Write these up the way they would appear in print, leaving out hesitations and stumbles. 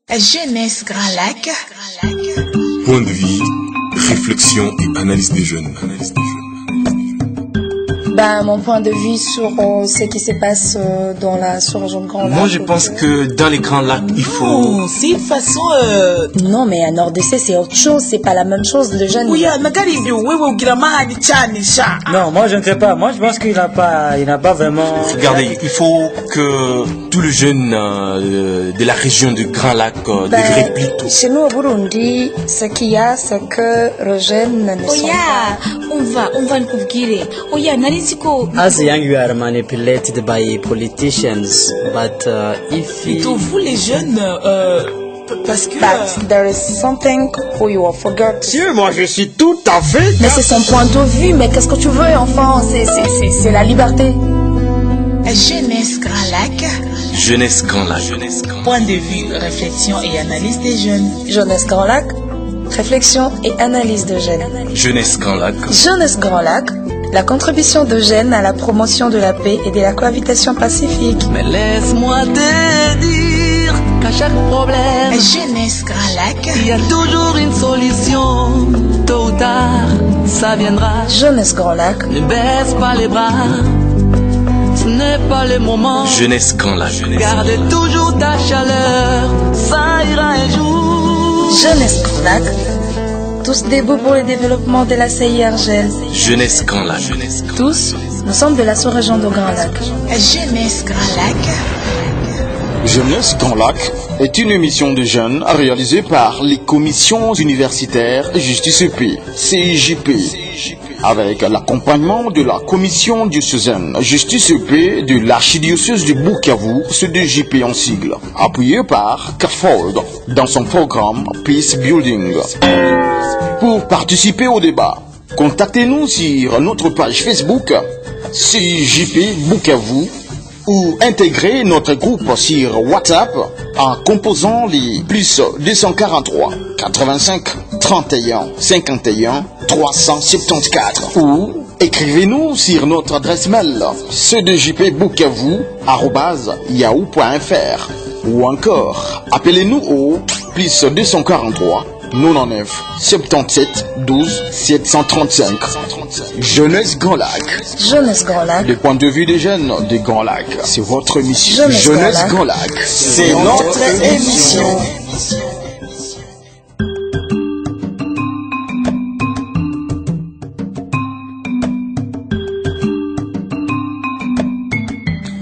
Jeunesse Grand Lac. Point de vue, réflexion et analyse des jeunes. Mon point de vue sur ce qui se passe dans la sous-région de Grand Lac. Moi, je pense que dans les Grands Lacs, il faut... Oh, c'est une façon... Non, mais à Nord-DC, c'est autre chose. C'est pas la même chose. Le jeune... Oui, Non, moi je ne sais pas. Moi je pense qu'il n'a pas vraiment. Regardez, il faut que tous les jeunes de la région du Grand Lac devraient plutôt. Chez nous au Burundi, ce qu'il y a, c'est que les jeunes ne sont pas... on va nkubwire. Oya, nariziko. As young you are manipulated by politicians, but if Plutôt vous les jeunes, parce que... But there is something who you have forgot. Dieu, moi je suis tout à fait. Mais c'est son point de vue. Mais qu'est-ce que tu veux, enfant? C'est la liberté. Jeunesse Grand Lac. Jeunesse Grand Lac. Point de vue, réflexion et analyse des jeunes. Jeunesse Grand Lac. Réflexion et analyse de jeunes. Jeunesse Grand Lac. Jeunesse Grand Lac. La contribution de jeunes à la promotion de la paix et de la cohabitation pacifique. Mais laisse-moi te dire qu'à chaque problème, Jeunesse Grand Lac. il y a toujours une solution. Tôt ou tard, ça viendra. Jeunesse Grand Lac. Ne baisse pas les bras. Ce n'est pas le moment. Jeunesse Grand Lac. Garde toujours ta chaleur. Ça ira un jour. Jeunesse Grand Lac. Tous debout pour le développement de la CIRGL. Jeunesse Grand Lac. Tous, nous sommes de la sous-région de Grand Lac. Jeunesse Grand Lac. Jeunesse Grand Lac est une émission de jeunes réalisée par les commissions universitaires Justice et Paix, CIJP, avec l'accompagnement de la commission diocésaine Justice et Paix de l'archidiocèse de Bukavu, CDJP en sigle, appuyée par CAFOD dans son programme Peace Building. Pour participer au débat, contactez-nous sur notre page Facebook CIJP Bukavu ou intégrez notre groupe sur WhatsApp en composant les plus 243 85 31 51 374 ou écrivez-nous sur notre adresse mail cdjpbukavu@yahoo.fr ou encore appelez-nous au plus 243 99 77 12 735. Jeunesse Grand Lac. Jeunesse Grand Lac. Le point de vue des jeunes de Grand Lac, c'est votre émission. Jeunesse Grand Lac, c'est notre émission.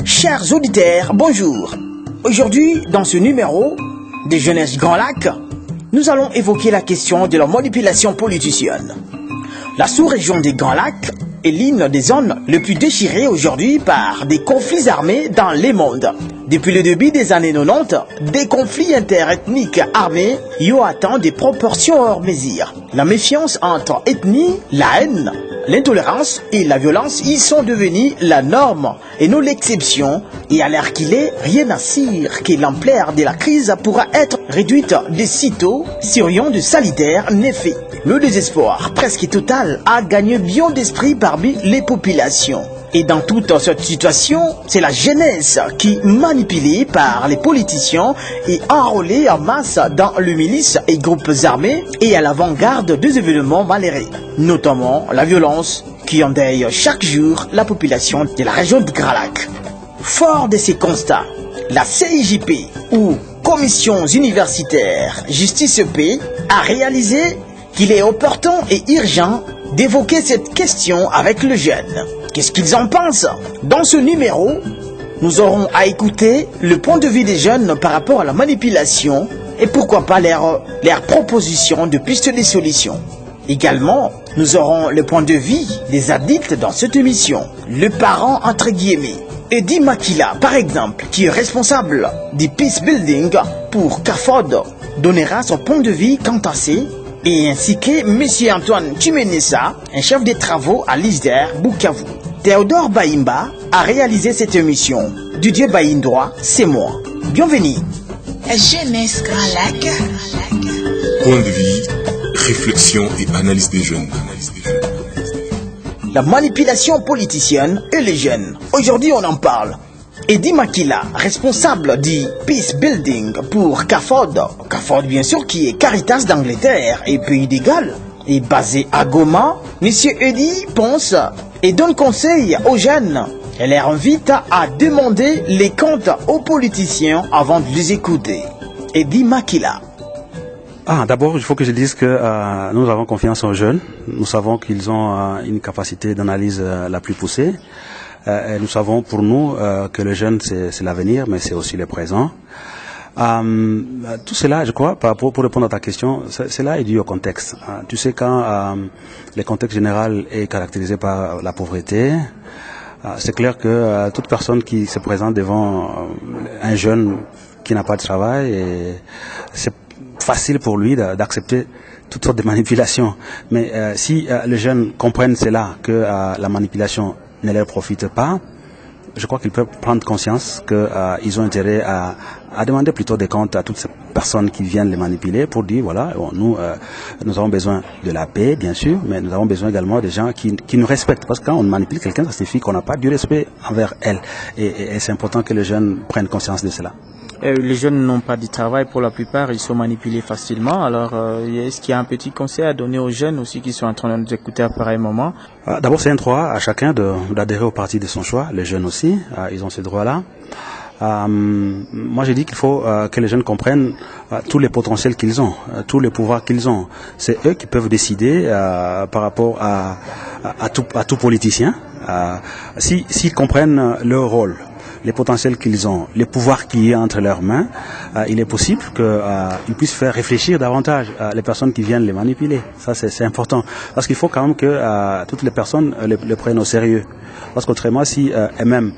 Chers auditeurs, bonjour. Aujourd'hui, dans ce numéro de Jeunesse Grand Lac, nous allons évoquer la question de la manipulation politicienne. La sous-région des Grands Lacs est l'une des zones les plus déchirées aujourd'hui par des conflits armés dans le monde. Depuis le début des années 90, des conflits interethniques armés y ont atteint des proportions hors mesure. La méfiance entre ethnies, la haine, l'intolérance et la violence y sont devenus la norme et non l'exception, et à l'heure qu'il est, rien n'assure que l'ampleur de la crise pourra être réduite de sitôt si rien de sanitaire n'est fait. Le désespoir presque total a gagné bien d'esprit parmi les populations. Et dans toute cette situation, c'est la jeunesse qui, manipulée par les politiciens, est enrôlée en masse dans les milices et groupes armés et à l'avant-garde des événements malheureux, notamment la violence qui endeuille chaque jour la population de la région de Grand Lac. Fort de ces constats, la CIJP, ou Commissions universitaires Justice et Paix, a réalisé qu'il est opportun et urgent d'évoquer cette question avec les jeunes. Qu'est-ce qu'ils en pensent? Dans ce numéro, nous aurons à écouter le point de vue des jeunes par rapport à la manipulation et pourquoi pas leurs propositions de pistes de solutions. Également, nous aurons le point de vue des adultes dans cette émission, le parent entre guillemets. Eddie Makila, par exemple, qui est responsable du Peace Building pour CAFOD, donnera son point de vue quant à ces, et ainsi que M. Antoine Chimenessa, un chef de travaux à l'ISDER Bukavu. Théodore Baïmba a réalisé cette émission. Didier Baïndois, c'est moi. Bienvenue. Jeunesse Grand Lac. Point de vue, réflexion et analyse des jeunes. La manipulation politicienne et les jeunes. Aujourd'hui, on en parle. Eddie Makila, responsable du Peace Building pour CAFOD. CAFOD, bien sûr, qui est Caritas d'Angleterre et Pays d'Égal, est basé à Goma. Monsieur Eddie pense et donne conseil aux jeunes. Elle les invite à demander les comptes aux politiciens avant de les écouter. Eddie Makila. D'abord, il faut que je dise que nous avons confiance aux jeunes. Nous savons qu'ils ont une capacité d'analyse la plus poussée. Et nous savons pour nous que le jeune, c'est l'avenir, mais c'est aussi le présent. Tout cela, je crois, pour répondre à ta question, cela est dû au contexte. Tu sais, quand le contexte général est caractérisé par la pauvreté, c'est clair que toute personne qui se présente devant un jeune qui n'a pas de travail, c'est facile pour lui d'accepter toutes sortes de manipulations. Mais si les jeunes comprennent cela, que la manipulation ne leur profite pas, je crois qu'ils peuvent prendre conscience qu'ils ont intérêt à demander plutôt des comptes à toutes ces personnes qui viennent les manipuler pour dire, voilà, bon, nous avons besoin de la paix, bien sûr, mais nous avons besoin également des gens qui nous respectent. Parce que quand on manipule quelqu'un, ça signifie qu'on n'a pas du respect envers elle. Et c'est important que les jeunes prennent conscience de cela. Les jeunes n'ont pas de travail pour la plupart, ils sont manipulés facilement. Alors, est-ce qu'il y a un petit conseil à donner aux jeunes aussi qui sont en train de nous écouter à pareil moment? D'abord, c'est un droit à chacun d'adhérer au parti de son choix. Les jeunes aussi, ils ont ce droit-là. Moi, j'ai dit qu'il faut que les jeunes comprennent tous les potentiels qu'ils ont, tous les pouvoirs qu'ils ont. C'est eux qui peuvent décider par rapport à tout politicien. S'ils comprennent leur rôle, les potentiels qu'ils ont, les pouvoirs qui y a entre leurs mains, il est possible qu'ils puissent faire réfléchir davantage les personnes qui viennent les manipuler. Ça, c'est important. Parce qu'il faut quand même que toutes les personnes le prennent au sérieux. Parce qu'autrement, si elles-mêmes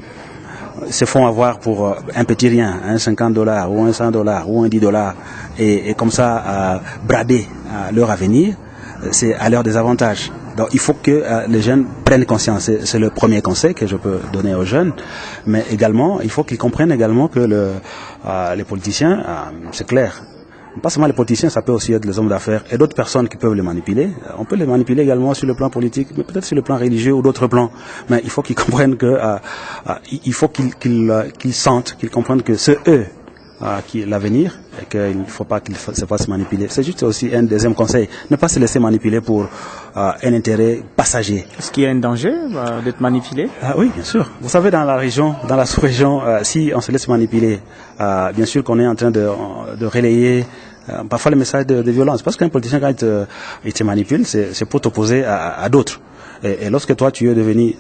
se font avoir pour un petit rien, un $50 ou un $100 ou un $10, et comme ça brader leur avenir, c'est à leur désavantage. Donc il faut que les jeunes prennent conscience. C'est le premier conseil que je peux donner aux jeunes. Mais également, il faut qu'ils comprennent également que les politiciens, c'est clair. Pas seulement les politiciens, ça peut aussi être les hommes d'affaires et d'autres personnes qui peuvent les manipuler. On peut les manipuler également sur le plan politique, mais peut-être sur le plan religieux ou d'autres plans. Mais il faut qu'ils comprennent que il faut qu'ils sentent, qu'ils comprennent que c'est eux qui est l'avenir et qu'il ne faut pas qu'ils se fassent manipuler. C'est juste aussi un deuxième conseil, ne pas se laisser manipuler pour un intérêt passager. Est-ce qu'il y a un danger d'être manipulé? Oui, bien sûr. Vous savez, dans la région, dans la sous-région, si on se laisse manipuler, bien sûr qu'on est en train de relayer parfois les messages de violence. Parce qu'un politicien, quand il te manipule, c'est pour t'opposer à d'autres. Et lorsque toi, tu es devenu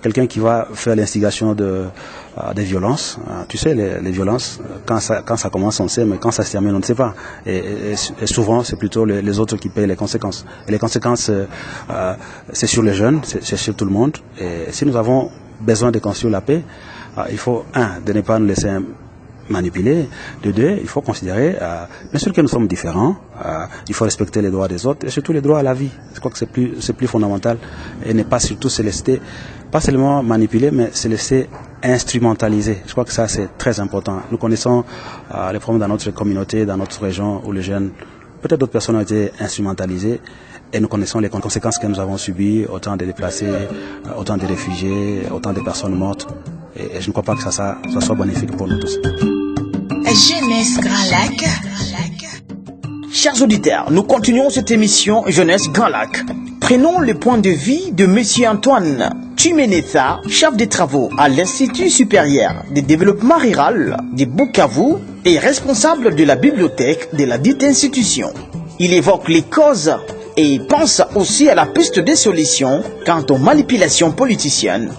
quelqu'un qui va faire l'instigation des violences, tu sais, les violences, quand ça commence, on sait, mais quand ça se termine, on ne sait pas. Et souvent, c'est plutôt les autres qui payent les conséquences. Et les conséquences, c'est sur les jeunes, c'est sur tout le monde. Et si nous avons besoin de construire la paix, il faut, de ne pas nous laisser manipuler. De deux, il faut considérer, bien sûr que nous sommes différents, il faut respecter les droits des autres et surtout les droits à la vie. Je crois que c'est plus fondamental et ne pas surtout se laisser, pas seulement manipuler, mais se laisser instrumentaliser. Je crois que ça c'est très important. Nous connaissons les problèmes dans notre communauté, dans notre région où les jeunes, peut-être d'autres personnes ont été instrumentalisées. Et nous connaissons les conséquences que nous avons subies, autant de déplacés, autant de réfugiés, autant de personnes mortes. Et je ne crois pas que ça soit bénéfique pour nous tous. Jeunesse Grand Lac. Chers auditeurs, nous continuons cette émission Jeunesse Grand Lac. Prenons le point de vue de M. Antoine Tchimenetha, chef des travaux à l'Institut supérieur de développement rural de Bukavu et responsable de la bibliothèque de la dite institution. Il évoque les causes et pense aussi à la piste des solutions quant aux manipulations politiciennes.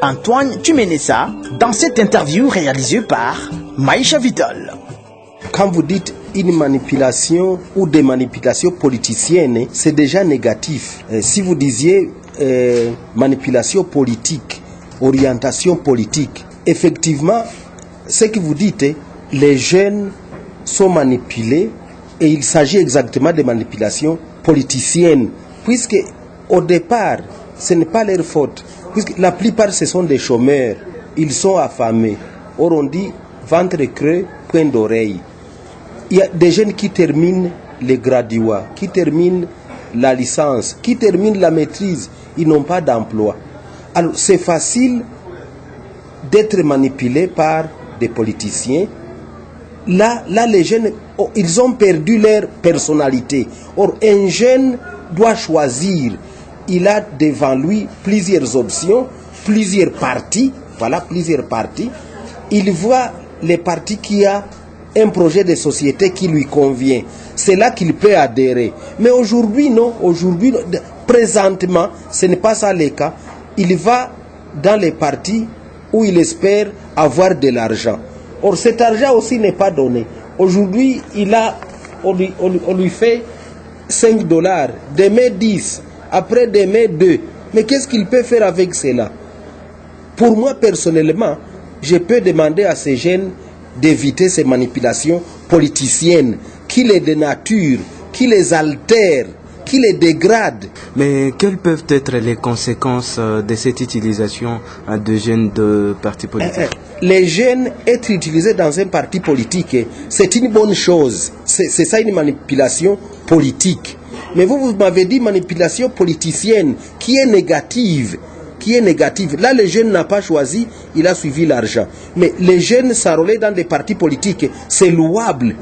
Antoine Tchimenetha, dans cette interview réalisée par Maïcha Vital. Quand vous dites une manipulation ou des manipulations politiciennes, c'est déjà négatif. Si vous disiez manipulation politique, orientation politique, effectivement, ce que vous dites, les jeunes sont manipulés et il s'agit exactement de manipulations politiciennes, puisque au départ, ce n'est pas leur faute, puisque la plupart ce sont des chômeurs, ils sont affamés. Or on dit ventre creux, point d'oreille. Il y a des jeunes qui terminent les graduats, qui terminent la licence, qui terminent la maîtrise, ils n'ont pas d'emploi. Alors c'est facile d'être manipulés par des politiciens. Là, les jeunes, ils ont perdu leur personnalité. Or, un jeune doit choisir. Il a devant lui plusieurs options, plusieurs partis. Voilà, plusieurs partis. Il voit les partis qui a un projet de société qui lui convient. C'est là qu'il peut adhérer. Mais aujourd'hui, non. Aujourd'hui, présentement, ce n'est pas ça le cas. Il va dans les partis où il espère avoir de l'argent. Or, cet argent aussi n'est pas donné. Aujourd'hui, on lui fait $5, demain 10, après demain 2. Mais qu'est-ce qu'il peut faire avec cela? Pour moi, personnellement, je peux demander à ces jeunes d'éviter ces manipulations politiciennes qui les dénaturent, qui les altèrent, qui les dégradent. Mais quelles peuvent être les conséquences de cette utilisation de jeunes de partis politiques? Les jeunes être utilisés dans un parti politique, c'est une bonne chose. C'est ça une manipulation politique. Mais vous m'avez dit manipulation politicienne qui est négative. Là, le jeune n'a pas choisi, il a suivi l'argent. Mais les jeunes s'enrôler dans des partis politiques, c'est louable.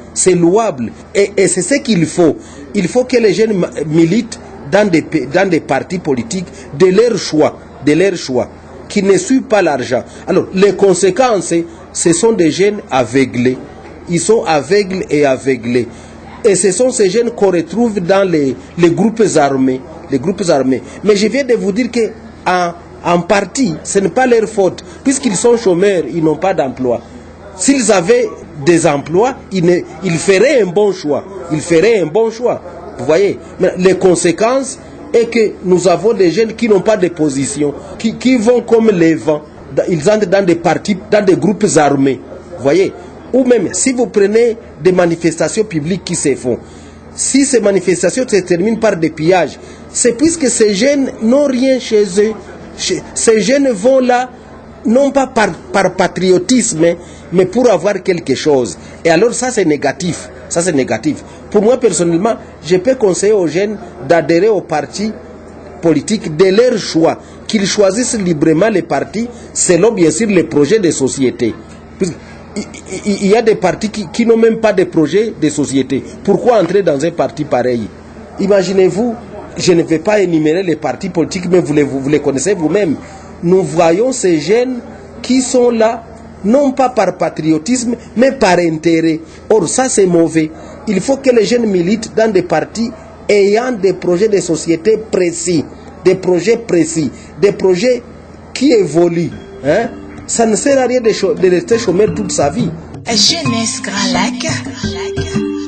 Et c'est ce qu'il faut. Il faut que les jeunes militent dans des partis politiques de leur choix, qui ne suivent pas l'argent. Alors, les conséquences, ce sont des jeunes aveuglés. Ils sont aveugles et aveuglés. Et ce sont ces jeunes qu'on retrouve dans les groupes armés. Mais je viens de vous dire que en partie, ce n'est pas leur faute. Puisqu'ils sont chômeurs, ils n'ont pas d'emploi. S'ils avaient des emplois, ils feraient un bon choix. Vous voyez? Mais les conséquences est que nous avons des jeunes qui n'ont pas de position, qui vont comme les vents. Ils entrent dans des partis, dans des groupes armés. Vous voyez? Ou même, si vous prenez des manifestations publiques qui se font, si ces manifestations se terminent par des pillages, c'est puisque ces jeunes n'ont rien chez eux. Ces jeunes vont là, non pas par patriotisme, mais pour avoir quelque chose. Et alors ça c'est négatif. Pour moi personnellement, je peux conseiller aux jeunes d'adhérer aux partis politiques de leur choix, qu'ils choisissent librement les partis selon bien sûr les projets de société. Il y a des partis qui n'ont même pas de projet de société. Pourquoi entrer dans un parti pareil? Imaginez-vous, je ne vais pas énumérer les partis politiques, mais vous les connaissez vous-même. Nous voyons ces jeunes qui sont là, non pas par patriotisme, mais par intérêt. Or, ça c'est mauvais. Il faut que les jeunes militent dans des partis ayant des projets de société précis, des projets qui évoluent. Ça ne sert à rien de rester chômeur toute sa vie. Jeunesse Grand Lac.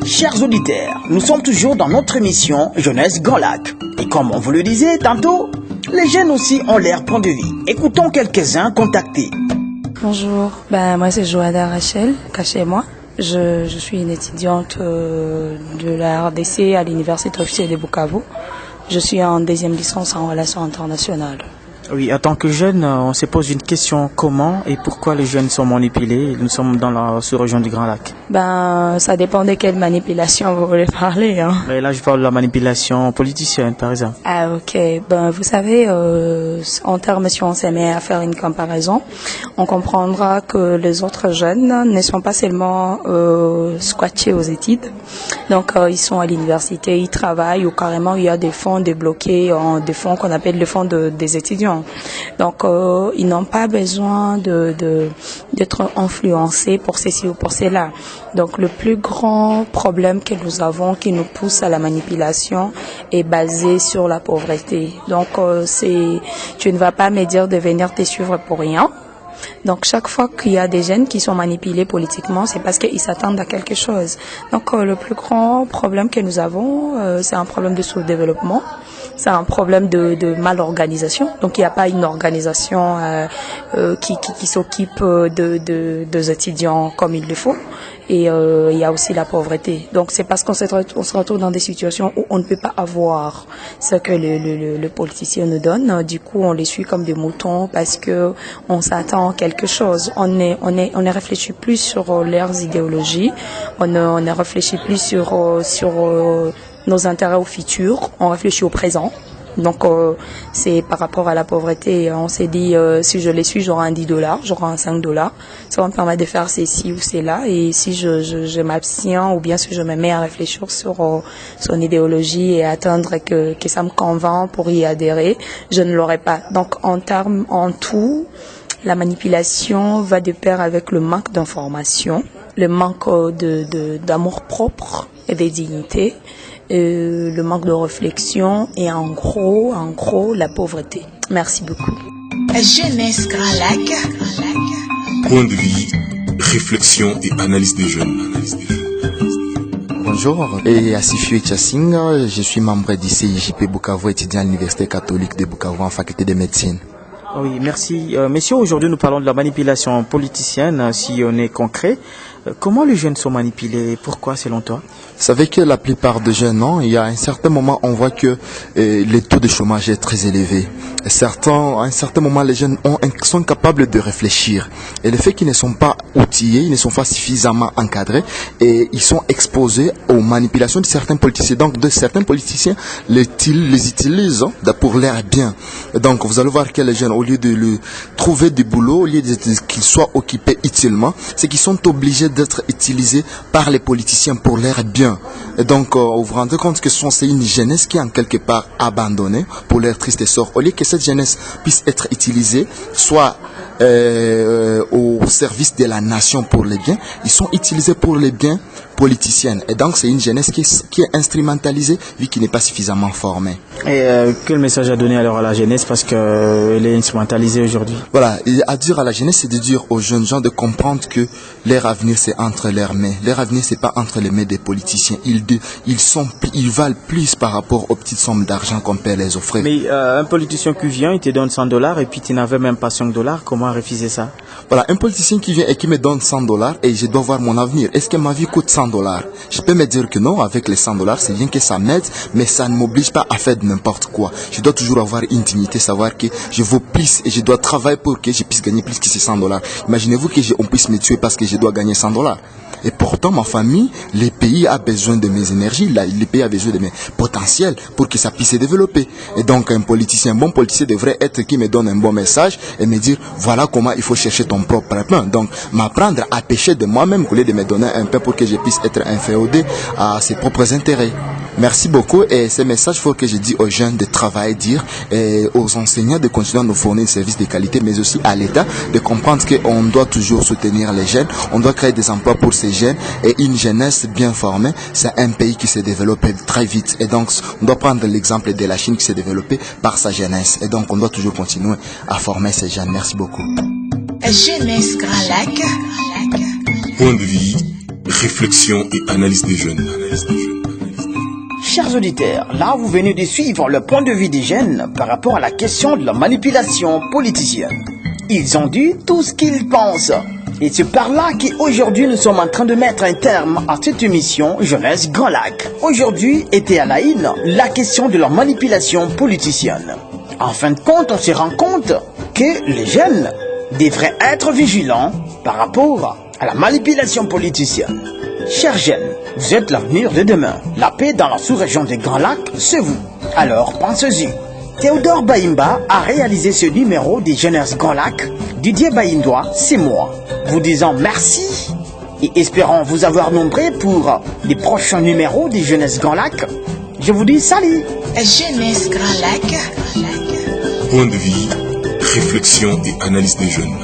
Chers auditeurs, nous sommes toujours dans notre émission Jeunesse Grand Lac. Et comme on vous le disait tantôt, les jeunes aussi ont leur point de vue. Écoutons quelques-uns contactés. Bonjour, moi c'est Joada Rachel, cachez-moi. Je suis une étudiante de la RDC à l'Université officielle de Bukavu. Je suis en deuxième licence en relations internationales. Oui, en tant que jeune, on se pose une question, comment et pourquoi les jeunes sont manipulés? Nous sommes dans la sous-région du Grand Lac. Ça dépend de quelle manipulation vous voulez parler. Mais là, je parle de la manipulation politicienne, par exemple. Ah, ok. Vous savez, en termes, si on s'est mis à faire une comparaison, on comprendra que les autres jeunes ne sont pas seulement squattés aux études. Donc, ils sont à l'université, ils travaillent, ou carrément, il y a des fonds débloqués, des fonds qu'on appelle les fonds des étudiants. Donc, ils n'ont pas besoin d'être influencés pour ceci ou pour cela. Donc, le plus grand problème que nous avons qui nous pousse à la manipulation est basé sur la pauvreté. Donc, tu ne vas pas me dire de venir te suivre pour rien. Donc, chaque fois qu'il y a des jeunes qui sont manipulés politiquement, c'est parce qu'ils s'attendent à quelque chose. Donc, le plus grand problème que nous avons, c'est un problème de sous-développement. C'est un problème de mal-organisation. Donc, il n'y a pas une organisation qui s'occupe des étudiants comme il le faut. Et il y a aussi la pauvreté. Donc, c'est parce qu'on se retrouve dans des situations où on ne peut pas avoir ce que le politicien nous donne. Du coup, on les suit comme des moutons parce que on s'attend à quelque chose. On ne réfléchit plus sur leurs idéologies. On ne réfléchit plus sur nos intérêts au futur. On réfléchit au présent. Donc c'est par rapport à la pauvreté. On s'est dit si je les suis, j'aurai un $10, j'aurai un $5. Ça va me permettre de faire ceci ou cela. Et si je m'abstiens ou bien si je me mets à réfléchir sur son idéologie et attendre que ça me convainc pour y adhérer, je ne l'aurai pas. Donc en tout, la manipulation va de pair avec le manque d'information, le manque d'amour propre et de dignité, le manque de réflexion et en gros, la pauvreté. Merci beaucoup. Jeunesse Grand Lac. Point de vie, réflexion et analyse des jeunes. Bonjour, et Asifiu Etchassing, je suis membre du CIJP Bukavu, étudiant à l'Université catholique de Bukavu en faculté de médecine. Oui, merci. Messieurs, aujourd'hui nous parlons de la manipulation politicienne, si on est concret. Comment les jeunes sont manipulés? Pourquoi selon toi? Vous savez que la plupart des jeunes, non, il y a un certain moment, on voit que le taux de chômage est très élevé. À un certain moment, les jeunes sont capables de réfléchir. Et le fait qu'ils ne sont pas outillés, ils ne sont pas suffisamment encadrés, et ils sont exposés aux manipulations de certains politiciens. Donc, de certains politiciens les utilisent pour leur bien. Donc, vous allez voir que les jeunes, au lieu de trouver du boulot, au lieu qu'ils soient occupés utilement, c'est qu'ils sont obligés d'être utilisés par les politiciens pour leur bien. Et donc, vous vous rendez compte que c'est une jeunesse qui est en quelque part abandonnée pour leur triste sort. Au lieu que cette jeunesse puisse être utilisée, soit au service de la nation pour les biens, ils sont utilisés pour les biens politiciennes. Et donc, c'est une jeunesse qui est instrumentalisée, vu qu'il n'est pas suffisamment formée. Et quel message à donner alors à la jeunesse, parce qu'elle est instrumentalisée aujourd'hui? Voilà, à dire à la jeunesse, c'est de dire aux jeunes gens de comprendre que leur avenir, c'est entre leurs mains. Leur avenir, c'est pas entre les mains des politiciens. Ils valent plus par rapport aux petites sommes d'argent qu'on peut les offrir. Mais un politicien qui vient, il te donne $100 et puis tu n'avais même pas $5, comment refuser ça? Voilà, un politicien qui vient et qui me donne $100 et je dois voir mon avenir. Est-ce que ma vie coûte $100? Je peux me dire que non, avec les $100, c'est bien que ça m'aide, mais ça ne m'oblige pas à faire n'importe quoi. Je dois toujours avoir une dignité, savoir que je vaux plus et je dois travailler pour que je puisse gagner plus que ces $100. Imaginez-vous qu'on puisse me tuer parce que je dois gagner $100. Et pourtant, ma famille, le pays a besoin de mes énergies, le pays a besoin de mes potentiels pour que ça puisse se développer. Et donc, un bon politicien devrait être qui me donne un bon message et me dire, voilà comment il faut chercher ton propre pain. Donc, m'apprendre à pêcher de moi-même au lieu de me donner un pain pour que je puisse être inféodé à ses propres intérêts. Merci beaucoup, et ce message, il faut que je dis aux jeunes de travailler, et aux enseignants de continuer à nous fournir un service de qualité, mais aussi à l'État de comprendre qu'on doit toujours soutenir les jeunes, on doit créer des emplois pour ces jeunes, et une jeunesse bien formée, c'est un pays qui se développe très vite. Et donc, on doit prendre l'exemple de la Chine qui s'est développée par sa jeunesse. Et donc, on doit toujours continuer à former ces jeunes. Merci beaucoup. Jeunesse Grand Lac. Point de vie, réflexion et analyse des jeunes. Chers auditeurs, là vous venez de suivre le point de vue des jeunes par rapport à la question de la manipulation politicienne. Ils ont dit tout ce qu'ils pensent. Et c'est par là qu'aujourd'hui nous sommes en train de mettre un terme à cette émission Jeunesse Grand Lac. Aujourd'hui était à la une la question de la manipulation politicienne. En fin de compte, on se rend compte que les jeunes devraient être vigilants par rapport à la manipulation politicienne. Chers jeunes, vous êtes l'avenir de demain. La paix dans la sous-région des Grands Lacs, c'est vous. Alors pensez-y. Théodore Baïmba a réalisé ce numéro des Jeunesses Grand Lac. Didier Baïndois, c'est moi. Vous disant merci et espérons vous avoir nombreux pour les prochains numéros des Jeunesses Grand Lac. Je vous dis salut. Jeunesse Grand Lac. Point de vie, réflexion et analyse des jeunes.